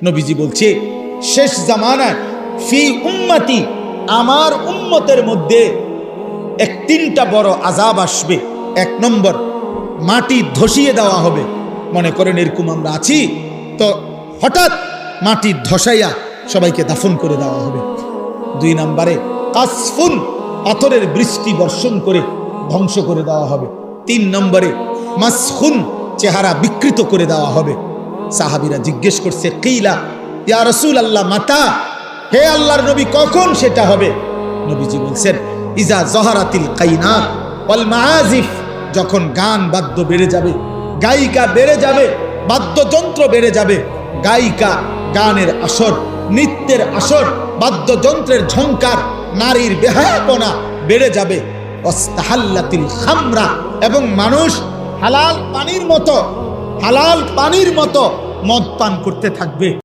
নবীজি বলছে শেষ জামানায় ফি উম্মতি, আমার উম্মতের মধ্যে তিনটা বড় আযাব আসবে। 1 নম্বর, মাটি ধসিয়ে দেওয়া হবে। মনে করেন এরকম আমরা আছি, তো হঠাৎ মাটি ধসাইয়া সবাইকে দাফন করে দেওয়া হবে। 2 নম্বরে কাসফুন, পাথরের বৃষ্টি বর্ষণ করে ধ্বংস করে দেওয়া হবে। 3 নম্বরে মাসখুন, চেহারা বিকৃত করে দেওয়া হবে। সাহাবীরা জিজ্ঞেস করছে, কিলা ইয়া রাসূলুল্লাহ মাতা, হে আল্লাহর নবী কখন সেটা হবে? নবীজি বলছেন ইজা জহারাতিল কাইনাত ওয়াল মাআজিফ, যখন গান বাদ্য বেড়ে যাবে, গায়িকা বেড়ে যাবে, বাদ্যযন্ত্র বেড়ে যাবে, গায়িকা গানের আসর, নৃত্যের আসর, বাদ্যযন্ত্রের ঝংকার, নারীর বেহায়াপনা বেড়ে যাবে। ওয়াস্তাহাল্লাতিল খামরা, এবং মানুষ হালাল পানির মতো মদ পান করতে থাকবে।